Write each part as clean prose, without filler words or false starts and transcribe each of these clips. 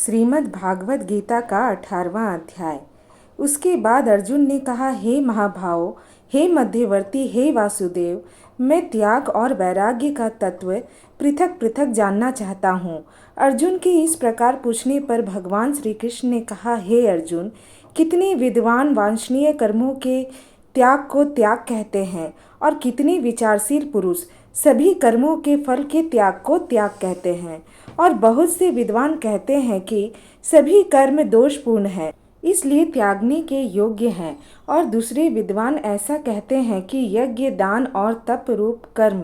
श्रीमद् भागवत गीता का 18वां अध्याय। उसके बाद अर्जुन ने कहा, हे महाभाव, हे मध्यवर्ती, हे वासुदेव, मैं त्याग और वैराग्य का तत्व पृथक पृथक जानना चाहता हूँ। अर्जुन के इस प्रकार पूछने पर भगवान श्री कृष्ण ने कहा, हे अर्जुन, कितने विद्वान वांछनीय कर्मों के त्याग को त्याग कहते हैं और कितने विचारशील पुरुष सभी कर्मों के फल के त्याग को त्याग कहते हैं। और बहुत से विद्वान कहते हैं कि सभी कर्म दोषपूर्ण है, इसलिए त्यागने के योग्य हैं। और दूसरे विद्वान ऐसा कहते हैं कि यज्ञ, दान और तप रूप कर्म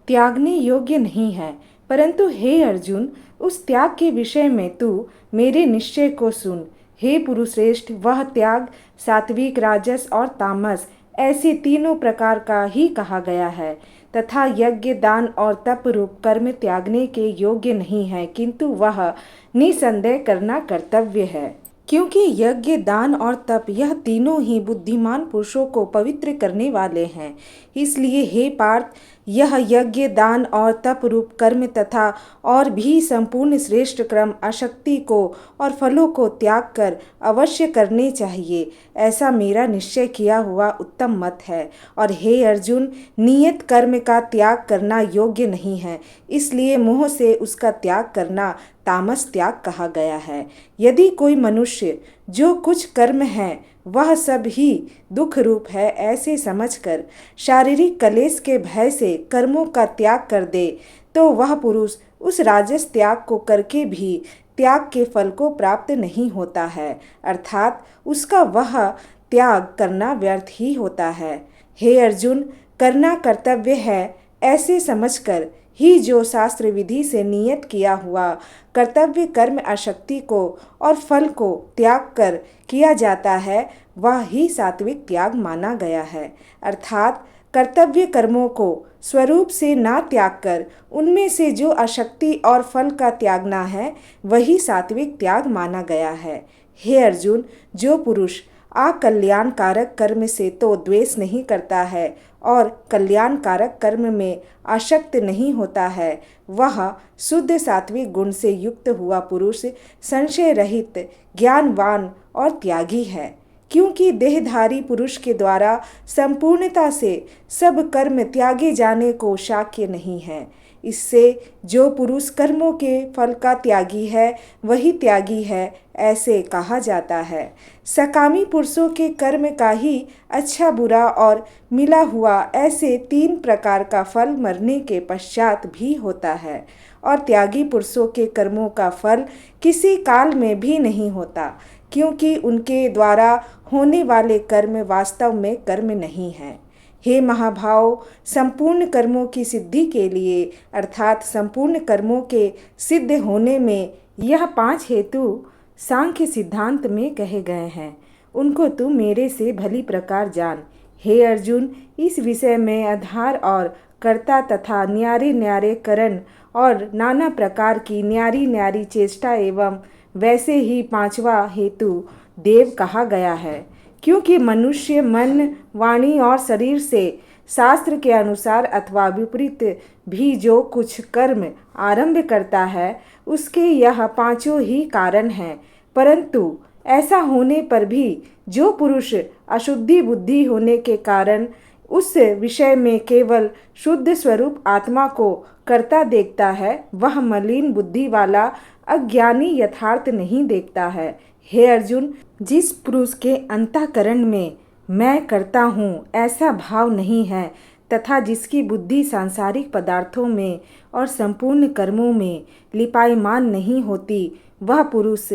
त्यागने योग्य नहीं है। परंतु हे अर्जुन, उस त्याग के विषय में तू मेरे निश्चय को सुन। हे पुरुषश्रेष्ठ, वह त्याग सात्विक, राजस और तामस ऐसे तीनों प्रकार का ही कहा गया है तथा यज्ञ, दान और तप रूप कर्म त्यागने के योग्य नहीं है, किंतु वह निसंदेह करना कर्तव्य है। क्योंकि यज्ञ, दान और तप यह तीनों ही बुद्धिमान पुरुषों को पवित्र करने वाले हैं। इसलिए हे पार्थ, यह यज्ञ, दान और तप रूप कर्म तथा और भी संपूर्ण श्रेष्ठ क्रम आसक्ति को और फलों को त्याग कर अवश्य करने चाहिए, ऐसा मेरा निश्चय किया हुआ उत्तम मत है। और हे अर्जुन, नियत कर्म का त्याग करना योग्य नहीं है, इसलिए मोह से उसका त्याग करना तामस त्याग कहा गया है। यदि कोई मनुष्य जो कुछ कर्म है वह सब ही दुख रूप है ऐसे समझकर शारीरिक कलेश के भय से कर्मों का त्याग कर दे, तो वह पुरुष उस राजस त्याग को करके भी त्याग के फल को प्राप्त नहीं होता है, अर्थात उसका वह त्याग करना व्यर्थ ही होता है। हे अर्जुन, करना कर्तव्य है ऐसे समझकर ही जो शास्त्र विधि से नियत किया हुआ कर्तव्य कर्म आसक्ति को और फल को त्याग कर किया जाता है, वह ही सात्विक त्याग माना गया है। अर्थात कर्तव्य कर्मों को स्वरूप से ना त्याग कर उनमें से जो आसक्ति और फल का त्यागना है, वही सात्विक त्याग माना गया है। हे अर्जुन, जो पुरुष अकल्याणकारक कर्म से तो द्वेष नहीं करता है और कल्याणकारक कर्म में आसक्त नहीं होता है, वह शुद्ध सात्विक गुण से युक्त हुआ पुरुष संशय रहित, ज्ञानवान और त्यागी है। क्योंकि देहधारी पुरुष के द्वारा संपूर्णता से सब कर्म त्यागे जाने को शक्य नहीं है। इससे जो पुरुष कर्मों के फल का त्यागी है वही त्यागी है ऐसे कहा जाता है। सकामी पुरुषों के कर्म का ही अच्छा, बुरा और मिला हुआ ऐसे तीन प्रकार का फल मरने के पश्चात भी होता है, और त्यागी पुरुषों के कर्मों का फल किसी काल में भी नहीं होता, क्योंकि उनके द्वारा होने वाले कर्म वास्तव में कर्म नहीं है। हे महाभाव, संपूर्ण कर्मों की सिद्धि के लिए अर्थात संपूर्ण कर्मों के सिद्ध होने में यह 5 हेतु सांख्य सिद्धांत में कहे गए हैं, उनको तू मेरे से भली प्रकार जान। हे अर्जुन, इस विषय में आधार और कर्ता तथा न्यारे न्यारे करण और नाना प्रकार की न्यारी न्यारी चेष्टा एवं वैसे ही 5वां हेतु देव कहा गया है। क्योंकि मनुष्य मन, वाणी और शरीर से शास्त्र के अनुसार अथवा विपरीत भी जो कुछ कर्म आरंभ करता है, उसके यह 5 ही कारण हैं। परंतु ऐसा होने पर भी जो पुरुष अशुद्धि बुद्धि होने के कारण उस विषय में केवल शुद्ध स्वरूप आत्मा को कर्ता देखता है, वह मलिन बुद्धि वाला अज्ञानी यथार्थ नहीं देखता है। हे अर्जुन, जिस पुरुष के अंतःकरण में मैं करता हूँ ऐसा भाव नहीं है तथा जिसकी बुद्धि सांसारिक पदार्थों में और संपूर्ण कर्मों में लिपायमान नहीं होती, वह पुरुष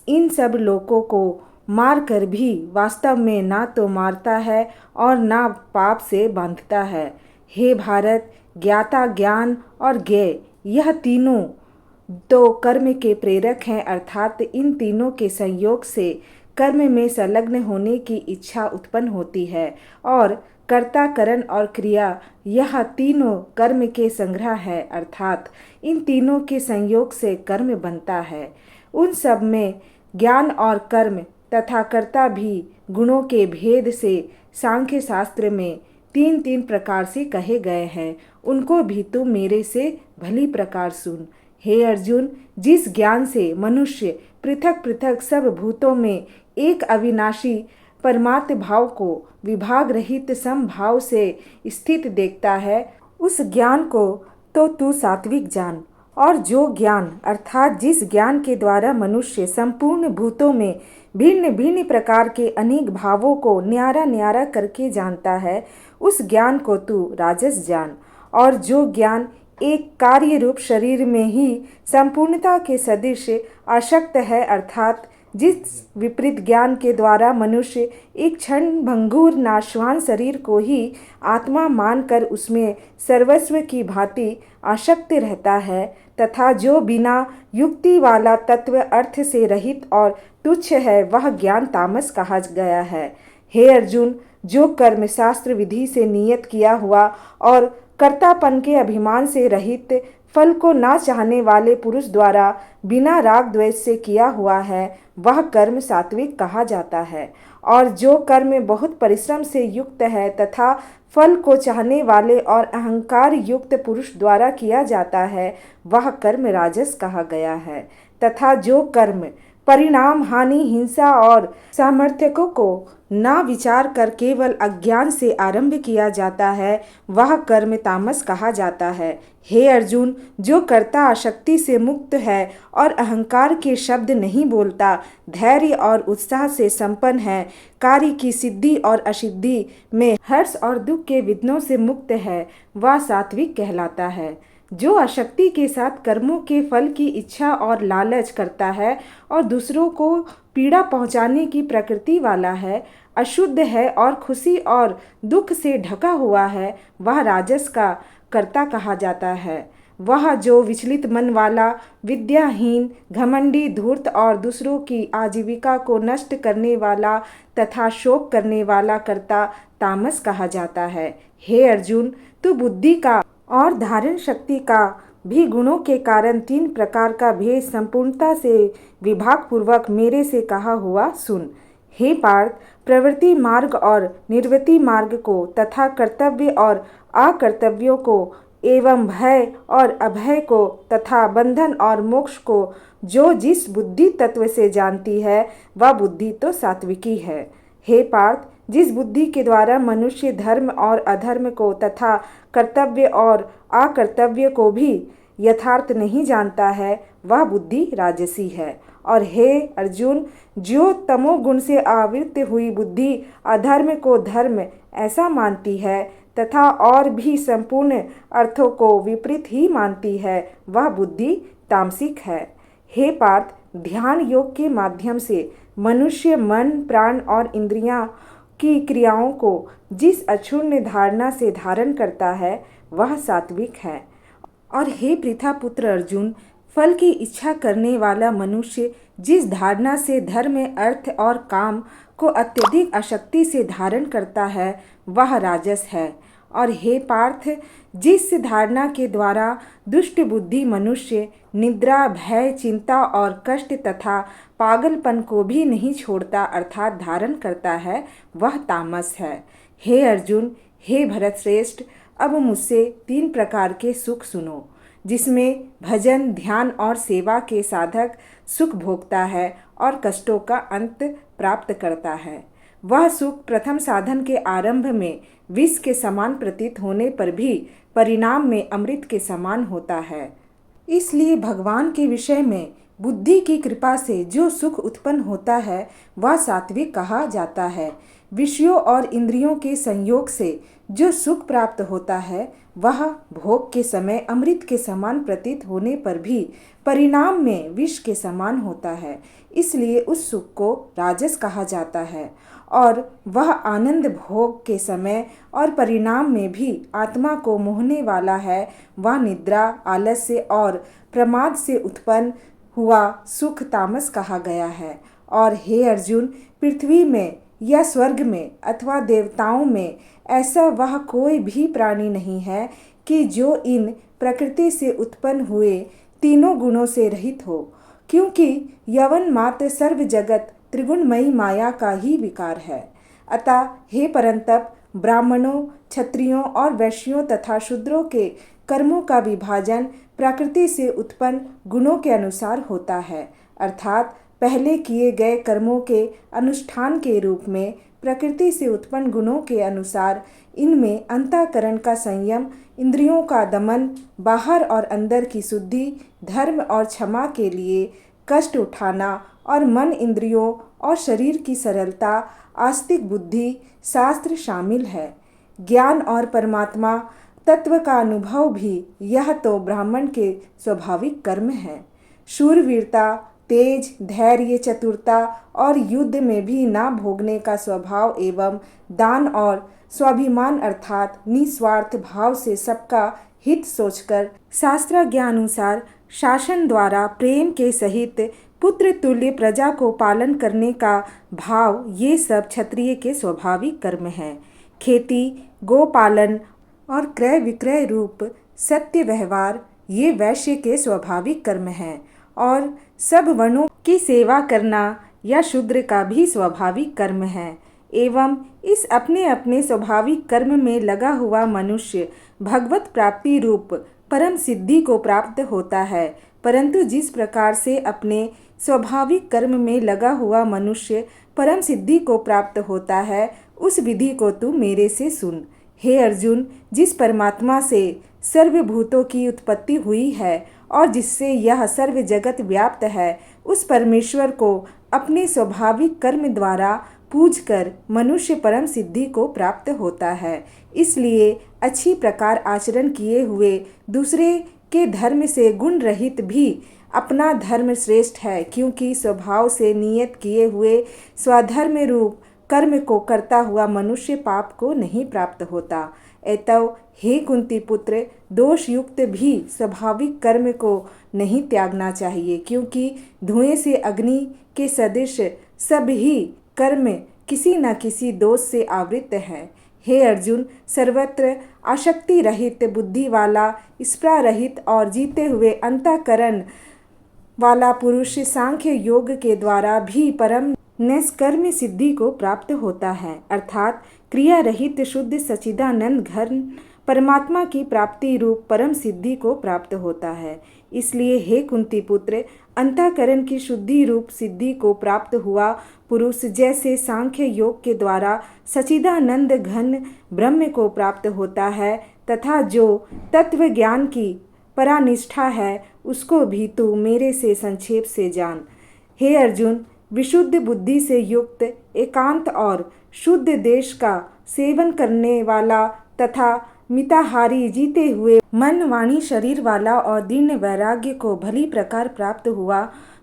इन सब लोकों को मार कर भी वास्तव में ना तो मारता है और ना पाप से बांधता है। हे भारत, ज्ञाता, ज्ञान और ज्ञेय यह तीनों तो कर्म के प्रेरक हैं, अर्थात इन तीनों के संयोग से कर्म में संलग्न होने की इच्छा उत्पन्न होती है, और कर्ता, करण और क्रिया यह तीनों कर्म के संग्रह है, अर्थात इन तीनों के संयोग से कर्म बनता है। उन सब में ज्ञान और कर्म तथा कर्ता भी गुणों के भेद से सांख्य शास्त्र में 3 प्रकार से कहे गए हैं, उनको भी तू मेरे से भली प्रकार सुन। हे अर्जुन, जिस ज्ञान से मनुष्य पृथक पृथक सब भूतों में एक अविनाशी परमात्म भाव को विभाग रहित समभाव से स्थित देखता है, उस ज्ञान को तो तू सात्विक जान। और जो ज्ञान अर्थात जिस ज्ञान के द्वारा मनुष्य संपूर्ण भूतों में भिन्न भिन्न प्रकार के अनेक भावों को न्यारा न्यारा करके जानता है, उस ज्ञान को तू राजस जान। और जो ज्ञान एक कार्य रूप शरीर में ही संपूर्णता के सदृश आसक्त है, अर्थात जिस विपरीत ज्ञान के द्वारा मनुष्य एक क्षण भंगुर नाशवान शरीर को ही आत्मा मानकर उसमें सर्वस्व की भांति आसक्त रहता है, तथा जो बिना युक्ति वाला तत्व अर्थ से रहित और तुच्छ है, वह ज्ञान तामस कहा गया है। हे अर्जुन, जो कर्म शास्त्र विधि से नियत किया हुआ और कर्तापन के अभिमान से रहित फल को ना चाहने वाले पुरुष द्वारा बिना राग द्वेष से किया हुआ है, वह कर्म सात्विक कहा जाता है। और जो कर्म बहुत परिश्रम से युक्त है तथा फल को चाहने वाले और अहंकार युक्त पुरुष द्वारा किया जाता है, वह कर्म राजस कहा गया है। तथा जो कर्म परिणाम हानि हिंसा और सामर्थ्यकों को ना विचार कर केवल अज्ञान से आरंभ किया जाता है, वह कर्म तामस कहा जाता है। हे अर्जुन, जो कर्ता आसक्ति से मुक्त है और अहंकार के शब्द नहीं बोलता, धैर्य और उत्साह से संपन्न है, कार्य की सिद्धि और असिद्धि में हर्ष और दुख के विघ्नों से मुक्त है, वह सात्विक कहलाता है। जो आसक्ति के साथ कर्मों के फल की इच्छा और लालच करता है और दूसरों को पीड़ा पहुंचाने की प्रकृति वाला है, अशुद्ध है और खुशी और दुख से ढका हुआ है, वह राजस का कर्ता कहा जाता है। वह जो विचलित मन वाला, विद्याहीन, घमंडी, धूर्त और दूसरों की आजीविका को नष्ट करने वाला तथा शोक करने वाला कर्ता तामस कहा जाता है। हे अर्जुन, तू बुद्धि का और धारण शक्ति का भी गुणों के कारण 3 प्रकार का भेद संपूर्णता से विभाग पूर्वक मेरे से कहा हुआ सुन। हे पार्थ, प्रवृत्ति मार्ग और निर्वृत्ति मार्ग को तथा कर्तव्य और अकर्तव्यों को एवं भय और अभय को तथा बंधन और मोक्ष को जो जिस बुद्धि तत्व से जानती है, वह बुद्धि तो सात्विकी है। हे पार्थ, जिस बुद्धि के द्वारा मनुष्य धर्म और अधर्म को तथा कर्तव्य और अकर्तव्य को भी यथार्थ नहीं जानता है, वह बुद्धि राजसी है। और हे अर्जुन, जो तमोगुण से आवृत्त हुई बुद्धि अधर्म को धर्म ऐसा मानती है तथा और भी संपूर्ण अर्थों को विपरीत ही मानती है, वह बुद्धि तामसिक है। हे पार्थ, ध्यान योग के माध्यम से मनुष्य मन, प्राण और इंद्रियां की क्रियाओं को जिस अक्षुण्ण धारणा से धारण करता है, वह सात्विक है। और हे पृथापुत्र अर्जुन, फल की इच्छा करने वाला मनुष्य जिस धारणा से धर्म, अर्थ और काम को अत्यधिक आसक्ति से धारण करता है, वह राजस है। और हे पार्थ, जिस धारणा के द्वारा दुष्ट बुद्धि मनुष्य निद्रा, भय, चिंता और कष्ट तथा पागलपन को भी नहीं छोड़ता अर्थात धारण करता है, वह तामस है। हे अर्जुन, हे भरतश्रेष्ठ, अब मुझसे 3 प्रकार के सुख सुनो, जिसमें भजन, ध्यान और सेवा के साधक सुख भोगता है और कष्टों का अंत प्राप्त करता है। वह सुख प्रथम साधन के आरंभ में विष के समान प्रतीत होने पर भी परिणाम में अमृत के समान होता है। इसलिए भगवान के विषय में बुद्धि की कृपा से जो सुख उत्पन्न होता है, वह सात्विक कहा जाता है। विषयों और इंद्रियों के संयोग से जो सुख प्राप्त होता है, वह भोग के समय अमृत के समान प्रतीत होने पर भी परिणाम में विष के समान होता है, इसलिए उस सुख को राजस कहा जाता है। और वह आनंद भोग के समय और परिणाम में भी आत्मा को मोहने वाला है, वह निद्रा, आलस्य और प्रमाद से उत्पन्न हुआ सुख तामस कहा गया है। और हे अर्जुन, पृथ्वी में या स्वर्ग में अथवा देवताओं में ऐसा वह कोई भी प्राणी नहीं है कि जो इन प्रकृति से उत्पन्न हुए तीनों गुणों से रहित हो, क्योंकि यवन मात्र सर्व जगत त्रिगुणमयी माया का ही विकार है। अतः हे परंतप, ब्राह्मणों, क्षत्रियों और वैश्यों तथा शूद्रों के कर्मों का विभाजन प्रकृति से उत्पन्न गुणों के अनुसार होता है, अर्थात पहले किए गए कर्मों के अनुष्ठान के रूप में प्रकृति से उत्पन्न गुणों के अनुसार इनमें अंतःकरण का संयम, इंद्रियों का दमन, बाहर और अंदर की शुद्धि, धर्म और क्षमा के लिए कष्ट उठाना और मन, इंद्रियों और शरीर की सरलता, आस्तिक बुद्धि, शास्त्र शामिल है। ज्ञान और परमात्मा तत्व का अनुभव भी यह तो ब्राह्मण के स्वाभाविक कर्म है। शूरवीरता, तेज, धैर्य, चतुरता और युद्ध में भी ना भोगने का स्वभाव एवं दान और स्वाभिमान अर्थात निस्वार्थ भाव से सबका हित सोचकर शास्त्राज्ञानुसार शासन द्वारा प्रेम के सहित पुत्र तुल्य प्रजा को पालन करने का भाव, ये सब क्षत्रिय के स्वाभाविक कर्म हैं। खेती, गोपालन और क्रय विक्रय रूप सत्य व्यवहार ये वैश्य के स्वाभाविक कर्म हैं और सब वर्णों की सेवा करना या शूद्र का भी स्वाभाविक कर्म है। एवं इस अपने अपने स्वाभाविक कर्म में लगा हुआ मनुष्य भगवत प्राप्ति रूप परम सिद्धि को प्राप्त होता है। परंतु जिस प्रकार से अपने स्वाभाविक कर्म में लगा हुआ मनुष्य परम सिद्धि को प्राप्त होता है, उस विधि को तू मेरे से सुन। हे अर्जुन, जिस परमात्मा से सर्वभूतों की उत्पत्ति हुई है और जिससे यह सर्व जगत व्याप्त है, उस परमेश्वर को अपने स्वाभाविक कर्म द्वारा पूजकर मनुष्य परम सिद्धि को प्राप्त होता है। इसलिए अच्छी प्रकार आचरण किए हुए दूसरे के धर्म से गुण रहित भी अपना धर्म श्रेष्ठ है, क्योंकि स्वभाव से नियत किए हुए स्वधर्म रूप कर्म को करता हुआ मनुष्य पाप को नहीं प्राप्त होता। अतः हे कुंती पुत्र, दोष युक्त भी स्वाभाविक कर्म को नहीं त्यागना चाहिए, क्योंकि धुएं से अग्नि के सदृश सब ही कर्म किसी न किसी दोष से आवृत है। हे अर्जुन, सर्वत्र आसक्ति रहित, बुद्धि वाला, स्पृहा रहित और जीते हुए अंतःकरण वाला पुरुष सांख्य योग के द्वारा भी परम निष्कर्म सिद्धि को प्राप्त होता है, अर्थात क्रिया रहित शुद्ध सच्चिदानंद घन परमात्मा की प्राप्ति रूप परम सिद्धि को प्राप्त होता है। इसलिए हे कुंती पुत्र, अंतःकरण की शुद्धि रूप सिद्धि को प्राप्त हुआ पुरुष जैसे सांख्य योग के द्वारा सच्चिदानंद घन ब्रह्म को प्राप्त होता है, तथा जो तत्व ज्ञान की परानिष्ठा है, उसको भी तू मेरे से संक्षेप से जान। हे अर्जुन, विशुद्ध बुद्धि से युक्त, एकांत और शुद्ध देश का सेवन करने वाला तथा मिताहारी, जीते हुए मन, वाणी, शरीर वाला और दीन वैराग्य को भली प्रकार प्राप्त हुआ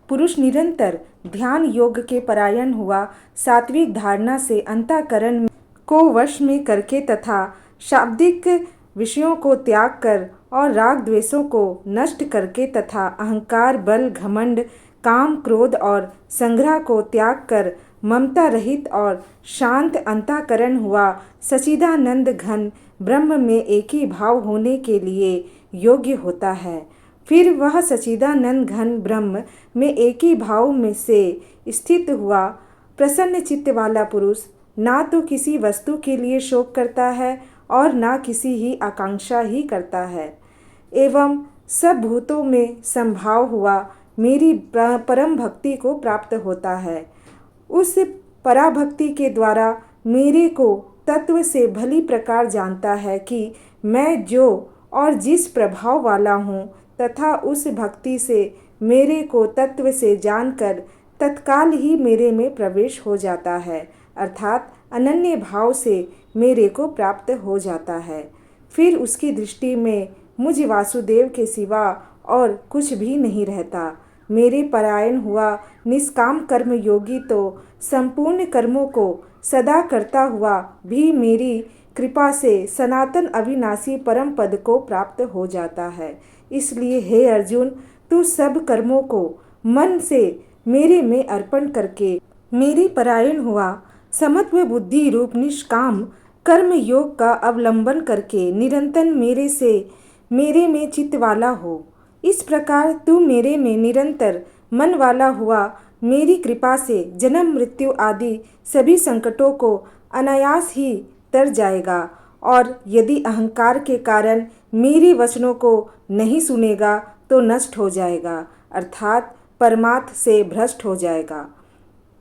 पुरुष निरंतर ध्यान योग के परायण हुआ, सात्विक धारणा से अंतःकरण को वश में करके तथा शाब्दिक विषयों को त्याग कर और राग द्वेषों को नष्ट करके तथा अहंकार, बल, घमंड, काम, क्रोध और संग्रह को त्याग कर ममता रहित और शांत अंतःकरण हुआ सच्चिदानंद घन ब्रह्म में एक ही भाव होने के लिए योग्य होता है। फिर वह सच्चिदानंद घन ब्रह्म में एक ही भाव में से स्थित हुआ प्रसन्न चित्त वाला पुरुष ना तो किसी वस्तु के लिए शोक करता है और ना किसी ही आकांक्षा ही करता है, एवं सब भूतों में संभाव हुआ मेरी परम भक्ति को प्राप्त होता है। उस पराभक्ति के द्वारा मेरे को तत्व से भली प्रकार जानता है कि मैं जो और जिस प्रभाव वाला हूँ, तथा उस भक्ति से मेरे को तत्व से जानकर तत्काल ही मेरे में प्रवेश हो जाता है, अर्थात अनन्य भाव से मेरे को प्राप्त हो जाता है। फिर उसकी दृष्टि में मुझ वासुदेव के सिवा और कुछ भी नहीं रहता। मेरे परायण हुआ निष्काम कर्म योगी तो संपूर्ण कर्मों को सदा करता हुआ भी मेरी कृपा से सनातन अविनाशी परम पद को प्राप्त हो जाता है। इसलिए हे अर्जुन, तू सब कर्मों को मन से मेरे में अर्पण करके मेरी परायण हुआ समत्व बुद्धि रूप निष्काम कर्म योग का अवलंबन करके निरंतर मेरे में चित्त वाला हो। इस प्रकार तू मेरे में निरंतर मन वाला हुआ मेरी कृपा से जन्म मृत्यु आदि सभी संकटों को अनायास ही तर जाएगा। और यदि अहंकार के कारण मेरे वचनों को नहीं सुनेगा तो नष्ट हो जाएगा, अर्थात परमार्थ से भ्रष्ट हो जाएगा।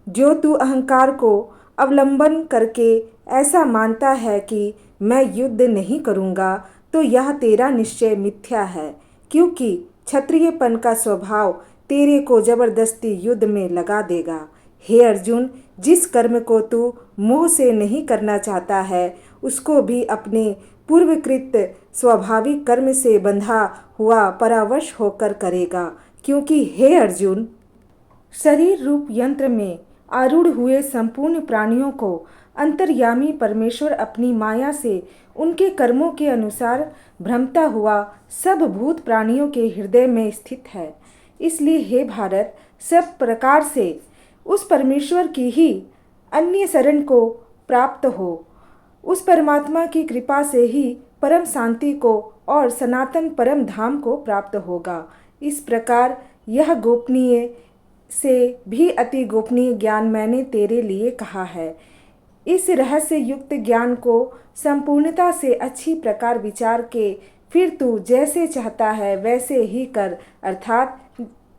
जो तू अहंकार को अवलंबन करके ऐसा मानता है कि मैं युद्ध नहीं करूँगा, तो यह तेरा निश्चय मिथ्या है, क्योंकि क्षत्रियपन का स्वभाव तेरे को जबरदस्ती युद्ध में लगा देगा। हे अर्जुन, जिस कर्म को तू मोह से नहीं करना चाहता है, उसको भी अपने पूर्वकृत स्वाभाविक कर्म से बंधा हुआ परावश होकर करेगा, क्योंकि हे अर्जुन, शरीर रूप यंत्र में आरूढ़ हुए संपूर्ण प्राणियों को अंतर्यामी परमेश्वर अपनी माया से उनके कर्मों के अनुसार भ्रमता हुआ सब भूत प्राणियों के हृदय में स्थित है। इसलिए हे भारत, सब प्रकार से उस परमेश्वर की ही अन्य शरण को प्राप्त हो। उस परमात्मा की कृपा से ही परम शांति को और सनातन परम धाम को प्राप्त होगा। इस प्रकार यह गोपनीय से भी अति गोपनीय ज्ञान मैंने तेरे लिए कहा है। इस रहस्य युक्त ज्ञान को संपूर्णता से अच्छी प्रकार विचार के फिर तू जैसे चाहता है वैसे ही कर, अर्थात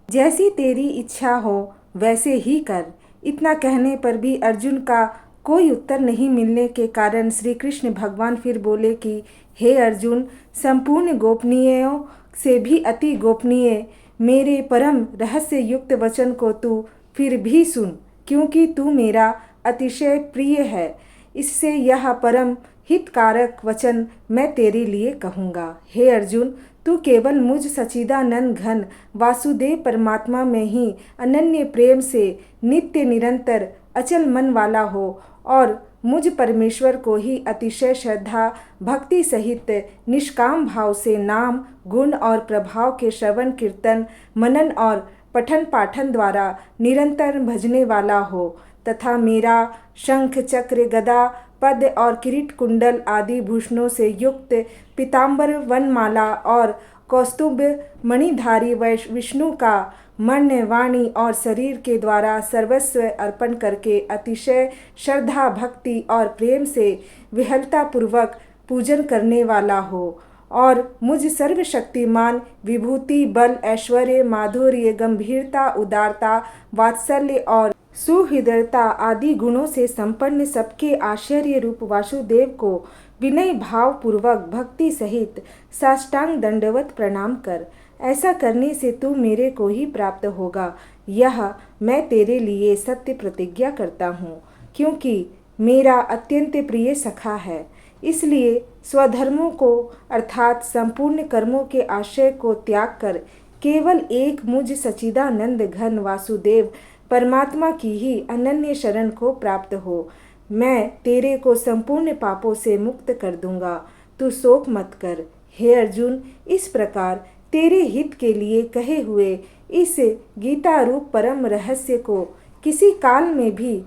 जैसी तेरी इच्छा हो वैसे ही कर। इतना कहने पर भी अर्जुन का कोई उत्तर नहीं मिलने के कारण श्री कृष्ण भगवान फिर बोले कि हे अर्जुन, संपूर्ण गोपनीयों से भी अति गोपनीय मेरे परम रहस्य युक्त वचन को तू फिर भी सुन, क्योंकि तू मेरा अतिशय प्रिय है। इससे यह परम हितकारक वचन मैं तेरे लिए कहूँगा। हे अर्जुन, तू केवल मुझ सच्चिदानंद घन वासुदेव परमात्मा में ही अनन्य प्रेम से नित्य निरंतर अचल मन वाला हो और मुझ परमेश्वर को ही अतिशय श्रद्धा भक्ति सहित निष्काम भाव से नाम गुण और प्रभाव के श्रवण कीर्तन मनन और पठन पाठन द्वारा निरंतर भजने वाला हो, तथा मेरा शंख चक्र गदा पद और किरीट कुंडल आदि भूषणों से युक्त पीताम्बर वनमाला और कौस्तुभ मणिधारी विष्णु का मन वाणी और शरीर के द्वारा सर्वस्व अर्पण करके अतिशय श्रद्धा भक्ति और प्रेम से विहलता पूर्वक पूजन करने वाला हो और मुझ सर्वशक्तिमान विभूति बल ऐश्वर्य माधुर्य गंभीरता उदारता वात्सल्य और सुहृदयता आदि गुणों से संपन्न सबके आश्चर्य रूप वासुदेव को विनय भाव पूर्वक भक्ति सहित साष्टांग दंडवत प्रणाम कर। ऐसा करने से तू मेरे को ही प्राप्त होगा, यह मैं तेरे लिए सत्य प्रतिज्ञा करता हूँ, क्योंकि मेरा अत्यंत प्रिय सखा है। इसलिए स्वधर्मों को अर्थात संपूर्ण कर्मों के आशय को त्याग कर केवल एक मुझ सच्चिदानंद घन वासुदेव परमात्मा की ही अनन्य शरण को प्राप्त हो। मैं तेरे को संपूर्ण पापों से मुक्त कर दूंगा, तू शोक मत कर। हे अर्जुन, इस प्रकार तेरे हित के लिए कहे हुए इस गीता रूप परम रहस्य को किसी काल में भी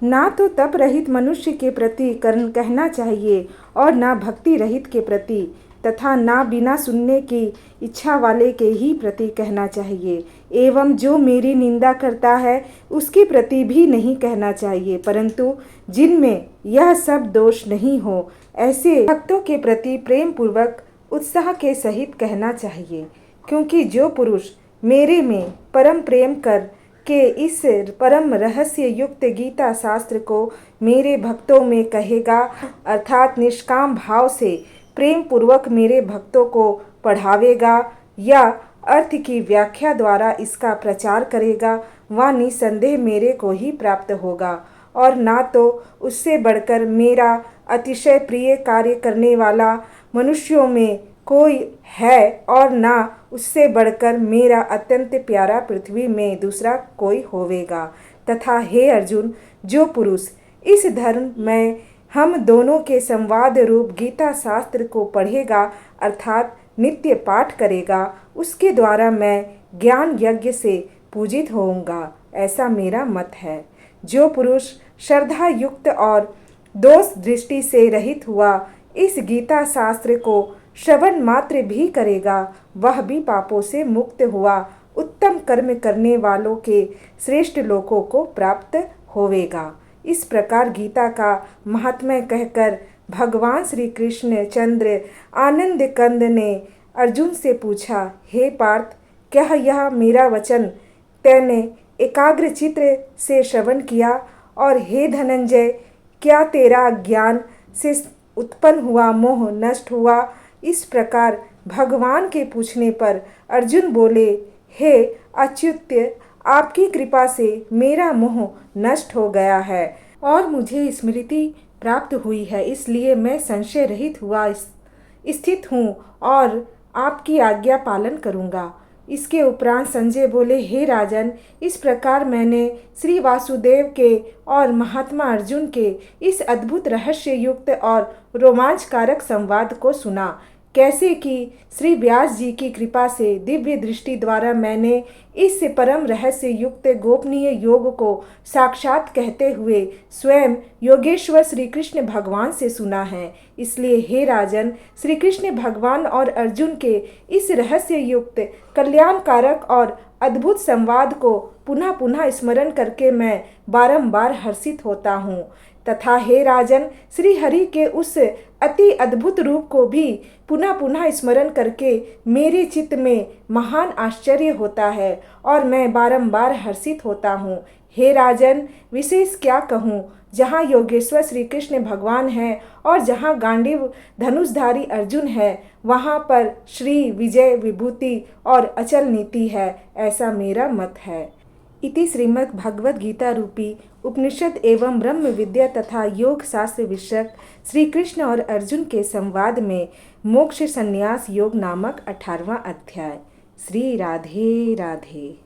ना तो तप रहित मनुष्य के प्रति कहना चाहिए और ना भक्ति रहित के प्रति तथा ना बिना सुनने की इच्छा वाले के ही प्रति कहना चाहिए, एवं जो मेरी निंदा करता है उसके प्रति भी नहीं कहना चाहिए, परंतु जिनमें यह सब दोष नहीं हो ऐसे भक्तों के प्रति प्रेम पूर्वक उत्साह के सहित कहना चाहिए। क्योंकि जो पुरुष मेरे में परम प्रेम कर के इस परम रहस्य युक्त गीता शास्त्र को मेरे भक्तों में कहेगा, अर्थात निष्काम भाव से प्रेम पूर्वक मेरे भक्तों को पढ़ावेगा या अर्थ की व्याख्या द्वारा इसका प्रचार करेगा, वह निसंदेह मेरे को ही प्राप्त होगा और ना तो उससे बढ़कर मेरा अतिशय प्रिय कार्य करने वाला मनुष्यों में कोई है और ना उससे बढ़कर मेरा अत्यंत प्यारा पृथ्वी में दूसरा कोई होवेगा। तथा हे अर्जुन, जो पुरुष इस धर्म में हम दोनों के संवाद रूप गीता शास्त्र को पढ़ेगा अर्थात नित्य पाठ करेगा, उसके द्वारा मैं ज्ञान यज्ञ से पूजित होऊंगा, ऐसा मेरा मत है। जो पुरुष श्रद्धा युक्त और दोष दृष्टि से रहित हुआ इस गीता शास्त्र को श्रवण मात्र भी करेगा, वह भी पापों से मुक्त हुआ उत्तम कर्म करने वालों के श्रेष्ठ लोकों को प्राप्त होवेगा। इस प्रकार गीता का महात्म्य कहकर भगवान श्री कृष्ण चंद्र आनंद कंद ने अर्जुन से पूछा, हे पार्थ, क्या यह मेरा वचन तैने एकाग्र चित्त से श्रवण किया? और हे धनंजय, क्या तेरा ज्ञान से उत्पन्न हुआ मोह नष्ट हुआ? इस प्रकार भगवान के पूछने पर अर्जुन बोले, हे अच्युत, आपकी कृपा से मेरा मोह नष्ट हो गया है और मुझे स्मृति प्राप्त हुई है, इसलिए मैं संशय रहित हुआ स्थित हूँ और आपकी आज्ञा पालन करूँगा। इसके उपरांत संजय बोले, हे राजन, इस प्रकार मैंने श्री वासुदेव के और महात्मा अर्जुन के इस अद्भुत रहस्य युक्त और रोमांचकारक संवाद को सुना, कैसे कि श्री व्यास जी की कृपा से दिव्य दृष्टि द्वारा मैंने इस परम रहस्य युक्त गोपनीय योग को साक्षात कहते हुए स्वयं योगेश्वर श्री कृष्ण भगवान से सुना है। इसलिए हे राजन, श्री कृष्ण भगवान और अर्जुन के इस रहस्य युक्त कल्याणकारक और अद्भुत संवाद को पुनः पुनः स्मरण करके मैं बारंबार हर्षित होता हूँ तथा हे राजन, श्री हरि के उस अति अद्भुत रूप को भी पुनः पुनः स्मरण करके मेरे चित्त में महान आश्चर्य होता है और मैं बारंबार हर्षित होता हूँ। हे राजन, विशेष क्या कहूँ, जहाँ योगेश्वर श्री कृष्ण भगवान है और जहाँ गांडीव धनुषधारी अर्जुन है, वहाँ पर श्री विजय विभूति और अचल नीति है, ऐसा मेरा मत है। इति श्रीमद् भगवद गीता रूपी उपनिषद एवं ब्रह्म विद्या तथा योग शास्त्र विषयक श्री कृष्ण और अर्जुन के संवाद में मोक्ष संन्यास योग नामक 18वां अध्याय। श्री राधे राधे।